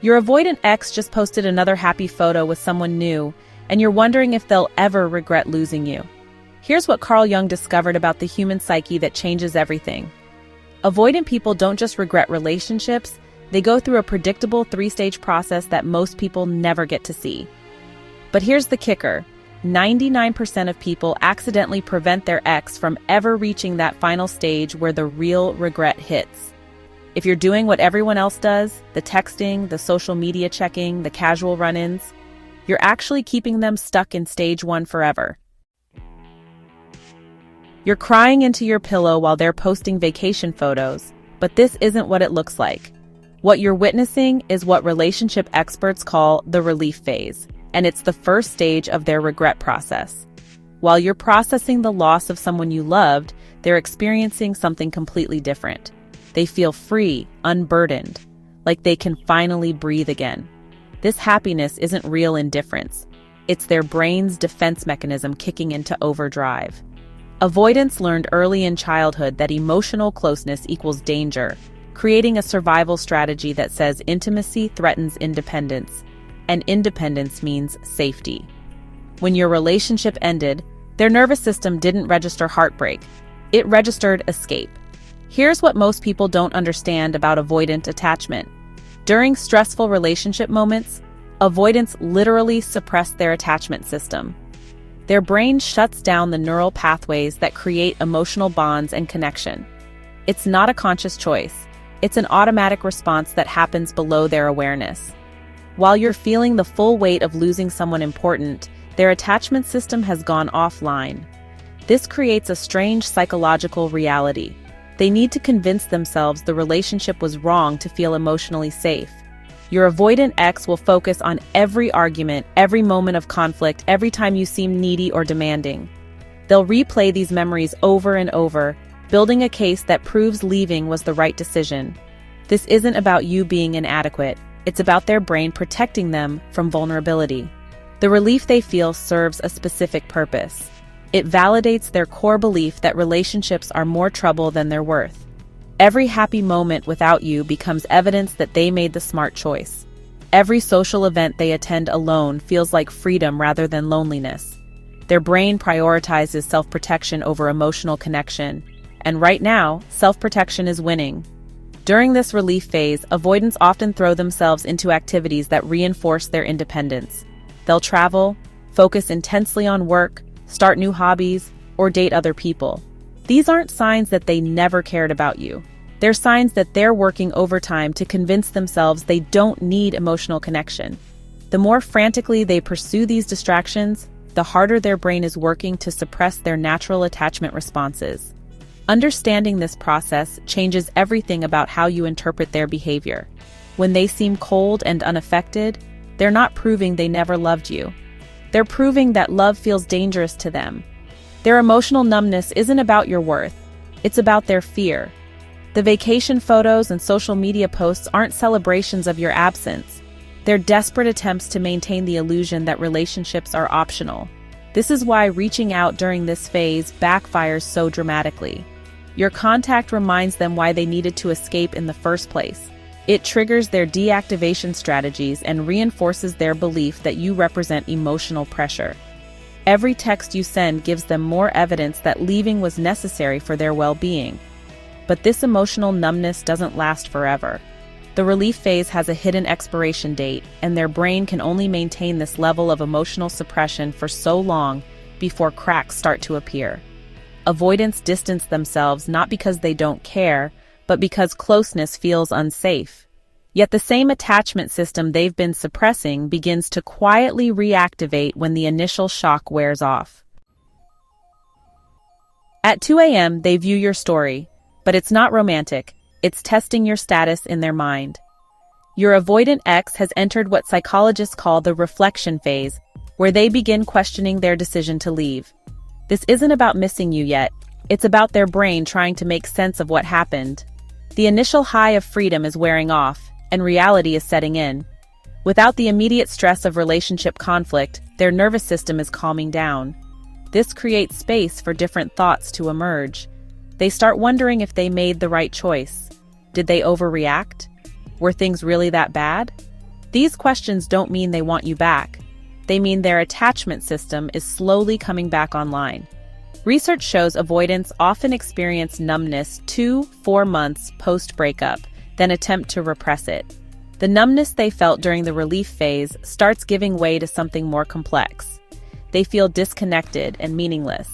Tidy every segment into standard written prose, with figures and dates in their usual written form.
Your avoidant ex just posted another happy photo with someone new, and you're wondering if they'll ever regret losing you. Here's what Carl Jung discovered about the human psyche that changes everything. Avoidant people don't just regret relationships, they go through a predictable 3-stage process that most people never get to see. But here's the kicker. 99% of people accidentally prevent their ex from ever reaching that final stage where the real regret hits. If you're doing what everyone else does, the texting, the social media checking, the casual run-ins, you're actually keeping them stuck in stage 1 forever. You're crying into your pillow while they're posting vacation photos, but this isn't what it looks like. What you're witnessing is what relationship experts call the relief phase, and it's the first stage of their regret process. While you're processing the loss of someone you loved, they're experiencing something completely different. They feel free, unburdened, like they can finally breathe again. This happiness isn't real indifference. It's their brain's defense mechanism kicking into overdrive. Avoidance learned early in childhood that emotional closeness equals danger, creating a survival strategy that says intimacy threatens independence, and independence means safety. When your relationship ended, their nervous system didn't register heartbreak. It registered escape. Here's what most people don't understand about avoidant attachment. During stressful relationship moments, avoidants literally suppress their attachment system. Their brain shuts down the neural pathways that create emotional bonds and connection. It's not a conscious choice. It's an automatic response that happens below their awareness. While you're feeling the full weight of losing someone important, their attachment system has gone offline. This creates a strange psychological reality. They need to convince themselves the relationship was wrong to feel emotionally safe. Your avoidant ex will focus on every argument, every moment of conflict, every time you seem needy or demanding. They'll replay these memories over and over, building a case that proves leaving was the right decision. This isn't about you being inadequate. It's about their brain protecting them from vulnerability. The relief they feel serves a specific purpose. It validates their core belief that relationships are more trouble than they're worth. Every happy moment without you becomes evidence that they made the smart choice. Every social event they attend alone feels like freedom rather than loneliness. Their brain prioritizes self-protection over emotional connection, and right now, self-protection is winning. During this relief phase, avoidants often throw themselves into activities that reinforce their independence. They'll travel, focus intensely on work, start new hobbies, or date other people. These aren't signs that they never cared about you. They're signs that they're working overtime to convince themselves they don't need emotional connection. The more frantically they pursue these distractions, the harder their brain is working to suppress their natural attachment responses. Understanding this process changes everything about how you interpret their behavior. When they seem cold and unaffected, they're not proving they never loved you. They're proving that love feels dangerous to them. Their emotional numbness isn't about your worth. It's about their fear. The vacation photos and social media posts aren't celebrations of your absence. They're desperate attempts to maintain the illusion that relationships are optional. This is why reaching out during this phase backfires so dramatically. Your contact reminds them why they needed to escape in the first place. It triggers their deactivation strategies and reinforces their belief that you represent emotional pressure. Every text you send gives them more evidence that leaving was necessary for their well-being. But this emotional numbness doesn't last forever. The relief phase has a hidden expiration date, and their brain can only maintain this level of emotional suppression for so long before cracks start to appear. Avoidants distance themselves not because they don't care, but because closeness feels unsafe. Yet the same attachment system they've been suppressing begins to quietly reactivate when the initial shock wears off. At 2 a.m., they view your story, but it's not romantic. It's testing your status in their mind. Your avoidant ex has entered what psychologists call the reflection phase, where they begin questioning their decision to leave. This isn't about missing you yet. It's about their brain trying to make sense of what happened. The initial high of freedom is wearing off, and reality is setting in. Without the immediate stress of relationship conflict, their nervous system is calming down. This creates space for different thoughts to emerge. They start wondering if they made the right choice. Did they overreact? Were things really that bad? These questions don't mean they want you back. They mean their attachment system is slowly coming back online. Research shows avoidants often experience numbness 2-4 months post-breakup, then attempt to repress it. The numbness they felt during the relief phase starts giving way to something more complex. They feel disconnected and meaningless,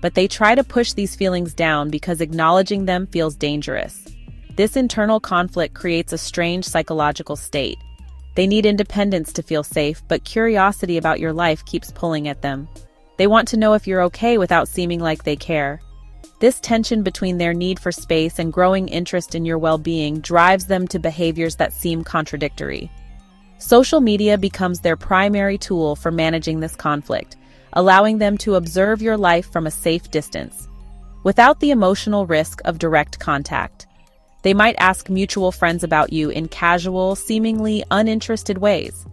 but they try to push these feelings down because acknowledging them feels dangerous. This internal conflict creates a strange psychological state. They need independence to feel safe, but curiosity about your life keeps pulling at them. They want to know if you're okay without seeming like they care. This tension between their need for space and growing interest in your well-being drives them to behaviors that seem contradictory. Social media becomes their primary tool for managing this conflict, allowing them to observe your life from a safe distance, without the emotional risk of direct contact. They might ask mutual friends about you in casual, seemingly uninterested ways.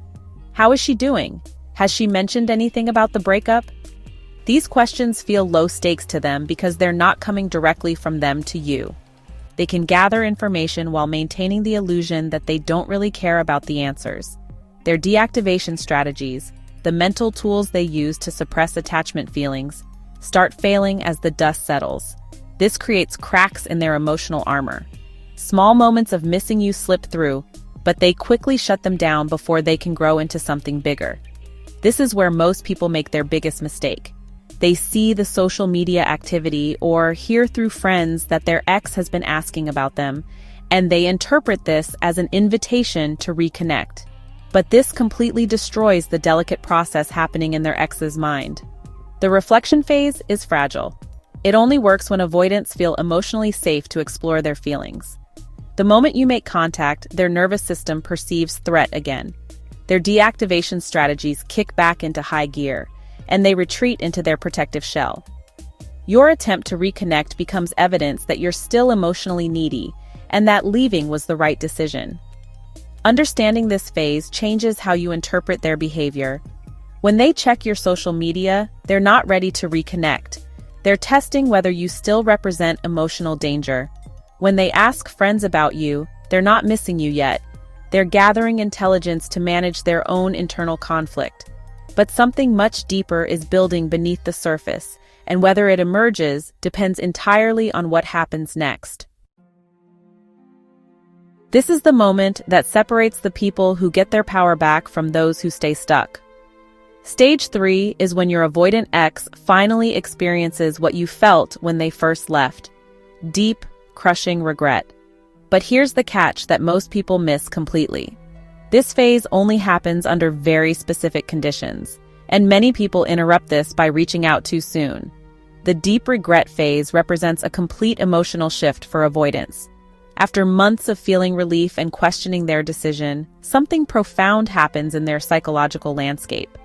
How is she doing? Has she mentioned anything about the breakup? These questions feel low stakes to them because they're not coming directly from them to you. They can gather information while maintaining the illusion that they don't really care about the answers. Their deactivation strategies, the mental tools they use to suppress attachment feelings, start failing as the dust settles. This creates cracks in their emotional armor. Small moments of missing you slip through, but they quickly shut them down before they can grow into something bigger. This is where most people make their biggest mistake. They see the social media activity or hear through friends that their ex has been asking about them, and they interpret this as an invitation to reconnect. But this completely destroys the delicate process happening in their ex's mind. The reflection phase is fragile. It only works when avoidants feel emotionally safe to explore their feelings. The moment you make contact, their nervous system perceives threat again. Their deactivation strategies kick back into high gear, and they retreat into their protective shell. Your attempt to reconnect becomes evidence that you're still emotionally needy, and that leaving was the right decision. Understanding this phase changes how you interpret their behavior. When they check your social media, they're not ready to reconnect. They're testing whether you still represent emotional danger. When they ask friends about you, they're not missing you yet. They're gathering intelligence to manage their own internal conflict. But something much deeper is building beneath the surface, and whether it emerges depends entirely on what happens next. This is the moment that separates the people who get their power back from those who stay stuck. Stage 3 is when your avoidant ex finally experiences what you felt when they first left: deep, crushing regret. But here's the catch that most people miss completely. This phase only happens under very specific conditions, and many people interrupt this by reaching out too soon. The deep regret phase represents a complete emotional shift for avoidants. After months of feeling relief and questioning their decision, something profound happens in their psychological landscape.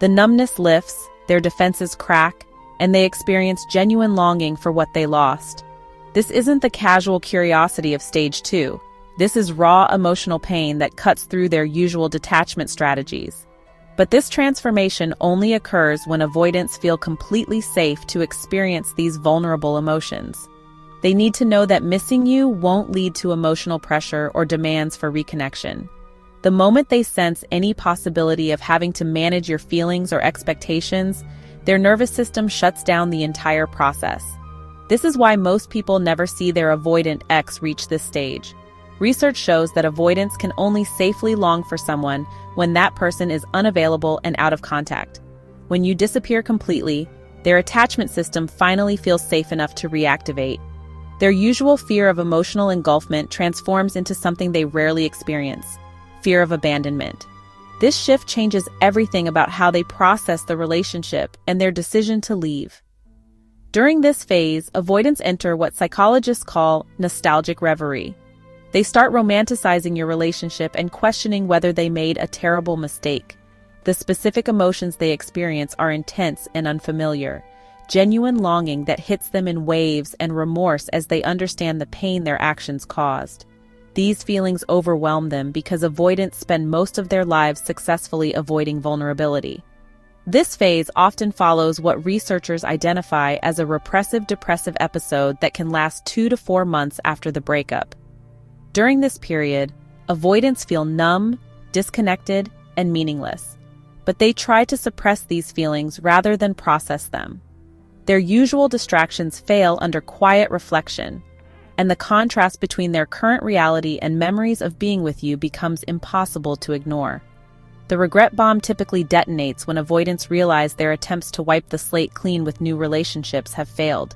The numbness lifts, their defenses crack, and they experience genuine longing for what they lost. This isn't the casual curiosity of stage 2. This is raw emotional pain that cuts through their usual detachment strategies. But this transformation only occurs when avoidants feel completely safe to experience these vulnerable emotions. They need to know that missing you won't lead to emotional pressure or demands for reconnection. The moment they sense any possibility of having to manage your feelings or expectations, their nervous system shuts down the entire process. This is why most people never see their avoidant ex reach this stage. Research shows that avoidants can only safely long for someone when that person is unavailable and out of contact. When you disappear completely, their attachment system finally feels safe enough to reactivate. Their usual fear of emotional engulfment transforms into something they rarely experience: fear of abandonment. This shift changes everything about how they process the relationship and their decision to leave. During this phase, avoidants enter what psychologists call nostalgic reverie. They start romanticizing your relationship and questioning whether they made a terrible mistake. The specific emotions they experience are intense and unfamiliar, genuine longing that hits them in waves and remorse as they understand the pain their actions caused. These feelings overwhelm them because avoidants spend most of their lives successfully avoiding vulnerability. This phase often follows what researchers identify as a repressive depressive episode that can last 2 to 4 months after the breakup. During this period, avoidants feel numb, disconnected, and meaningless. But they try to suppress these feelings rather than process them. Their usual distractions fail under quiet reflection, and the contrast between their current reality and memories of being with you becomes impossible to ignore. The regret bomb typically detonates when avoidants realize their attempts to wipe the slate clean with new relationships have failed.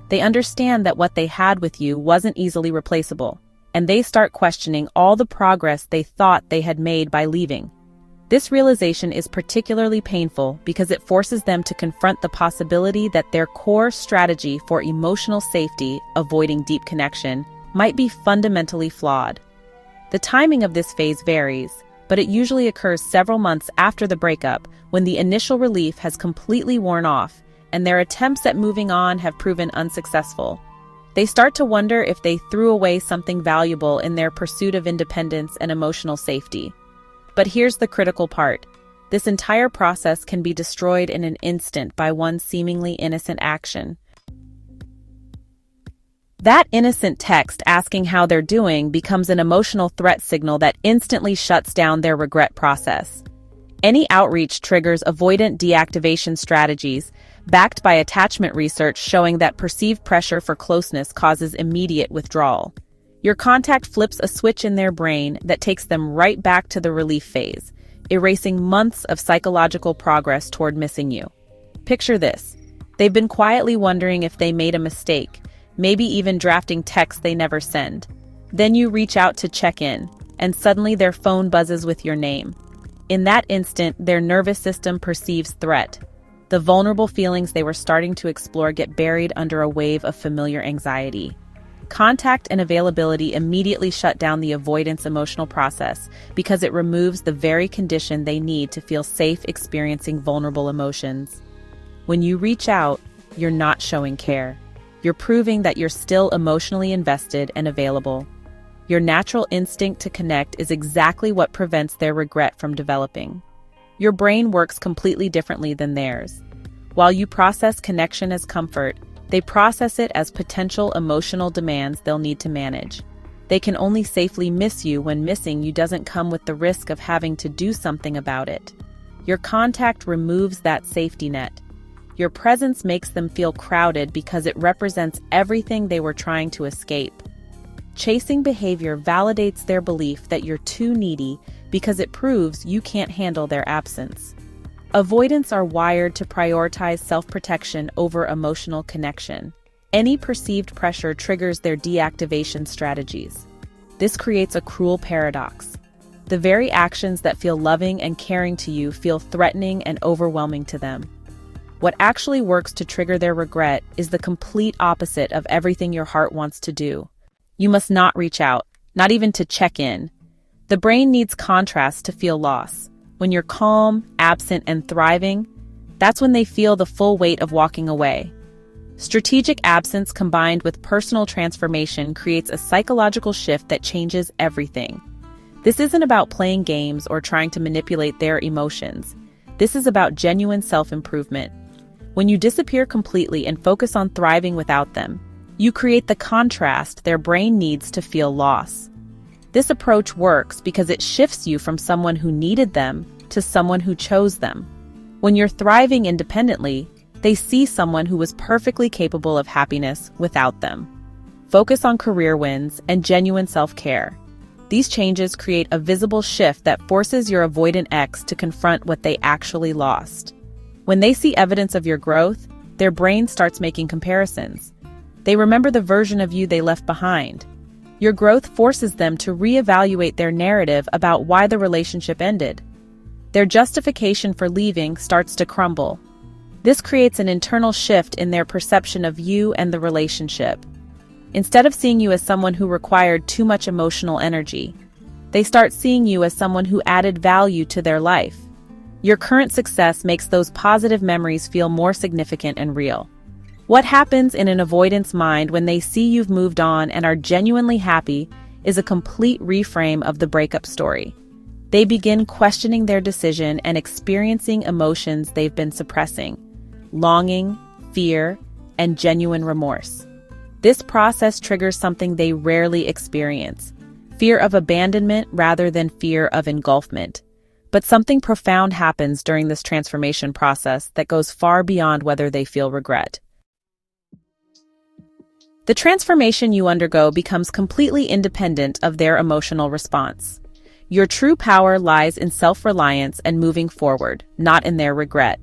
They understand that what they had with you wasn't easily replaceable, and they start questioning all the progress they thought they had made by leaving. This realization is particularly painful because it forces them to confront the possibility that their core strategy for emotional safety, avoiding deep connection, might be fundamentally flawed. The timing of this phase varies, but it usually occurs several months after the breakup, when the initial relief has completely worn off and their attempts at moving on have proven unsuccessful. They start to wonder if they threw away something valuable in their pursuit of independence and emotional safety. But here's the critical part. This entire process can be destroyed in an instant by one seemingly innocent action. That innocent text asking how they're doing becomes an emotional threat signal that instantly shuts down their regret process. Any outreach triggers avoidant deactivation strategies, backed by attachment research showing that perceived pressure for closeness causes immediate withdrawal. Your contact flips a switch in their brain that takes them right back to the relief phase, erasing months of psychological progress toward missing you. Picture this. They've been quietly wondering if they made a mistake, maybe even drafting texts they never send. Then you reach out to check in, and suddenly their phone buzzes with your name. In that instant, their nervous system perceives threat. The vulnerable feelings they were starting to explore get buried under a wave of familiar anxiety. Contact and availability immediately shut down the avoidance emotional process because it removes the very condition they need to feel safe experiencing vulnerable emotions. When you reach out, you're not showing care. You're proving that you're still emotionally invested and available. Your natural instinct to connect is exactly what prevents their regret from developing. Your brain works completely differently than theirs. While you process connection as comfort, they process it as potential emotional demands they'll need to manage. They can only safely miss you when missing you doesn't come with the risk of having to do something about it. Your contact removes that safety net. Your presence makes them feel crowded because it represents everything they were trying to escape. Chasing behavior validates their belief that you're too needy because it proves you can't handle their absence. Avoidants are wired to prioritize self-protection over emotional connection. Any perceived pressure triggers their deactivation strategies. This creates a cruel paradox. The very actions that feel loving and caring to you feel threatening and overwhelming to them. What actually works to trigger their regret is the complete opposite of everything your heart wants to do. You must not reach out, not even to check in. The brain needs contrast to feel loss. When you're calm, absent, and thriving, that's when they feel the full weight of walking away. Strategic absence combined with personal transformation creates a psychological shift that changes everything. This isn't about playing games or trying to manipulate their emotions. This is about genuine self-improvement. When you disappear completely and focus on thriving without them, you create the contrast their brain needs to feel loss. This approach works because it shifts you from someone who needed them to someone who chose them. When you're thriving independently, they see someone who was perfectly capable of happiness without them. Focus on career wins and genuine self-care. These changes create a visible shift that forces your avoidant ex to confront what they actually lost. When they see evidence of your growth, their brain starts making comparisons. They remember the version of you they left behind. Your growth forces them to reevaluate their narrative about why the relationship ended. Their justification for leaving starts to crumble. This creates an internal shift in their perception of you and the relationship. Instead of seeing you as someone who required too much emotional energy, they start seeing you as someone who added value to their life. Your current success makes those positive memories feel more significant and real. What happens in an avoidance mind when they see you've moved on and are genuinely happy is a complete reframe of the breakup story. They begin questioning their decision and experiencing emotions they've been suppressing: longing, fear, and genuine remorse. This process triggers something they rarely experience: fear of abandonment rather than fear of engulfment. But something profound happens during this transformation process that goes far beyond whether they feel regret. The transformation you undergo becomes completely independent of their emotional response. Your true power lies in self-reliance and moving forward, not in their regret.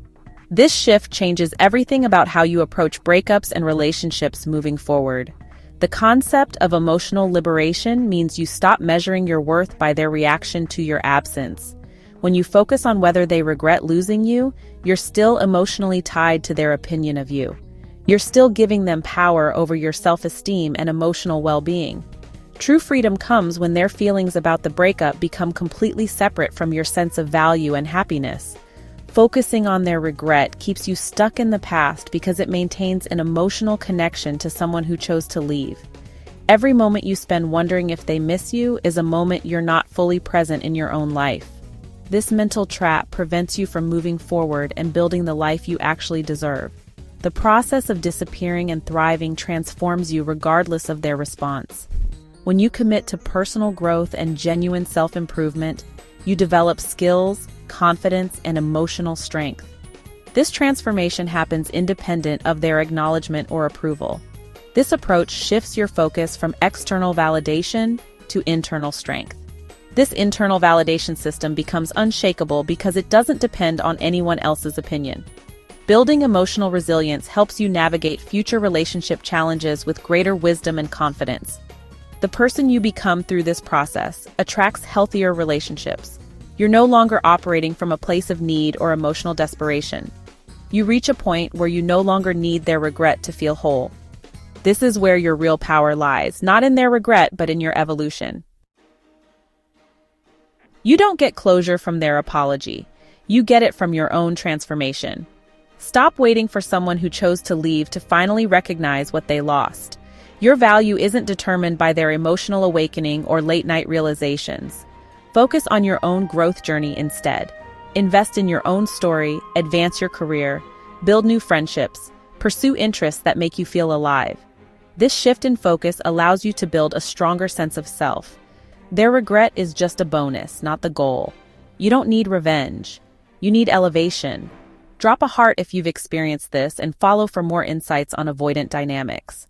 This shift changes everything about how you approach breakups and relationships moving forward. The concept of emotional liberation means you stop measuring your worth by their reaction to your absence. When you focus on whether they regret losing you, you're still emotionally tied to their opinion of you. You're still giving them power over your self-esteem and emotional well-being. True freedom comes when their feelings about the breakup become completely separate from your sense of value and happiness. Focusing on their regret keeps you stuck in the past because it maintains an emotional connection to someone who chose to leave. Every moment you spend wondering if they miss you is a moment you're not fully present in your own life. This mental trap prevents you from moving forward and building the life you actually deserve. The process of disappearing and thriving transforms you regardless of their response. When you commit to personal growth and genuine self-improvement, you develop skills, confidence, and emotional strength. This transformation happens independent of their acknowledgement or approval. This approach shifts your focus from external validation to internal strength. This internal validation system becomes unshakable because it doesn't depend on anyone else's opinion. Building emotional resilience helps you navigate future relationship challenges with greater wisdom and confidence. The person you become through this process attracts healthier relationships. You're no longer operating from a place of need or emotional desperation. You reach a point where you no longer need their regret to feel whole. This is where your real power lies, not in their regret, but in your evolution. You don't get closure from their apology. You get it from your own transformation. Stop waiting for someone who chose to leave to finally recognize what they lost. Your value isn't determined by their emotional awakening or late-night realizations. Focus on your own growth journey instead. Invest in your own story, advance your career, build new friendships, pursue interests that make you feel alive. This shift in focus allows you to build a stronger sense of self. Their regret is just a bonus, not the goal. You don't need revenge. You need elevation. Drop a heart if you've experienced this and follow for more insights on avoidant dynamics.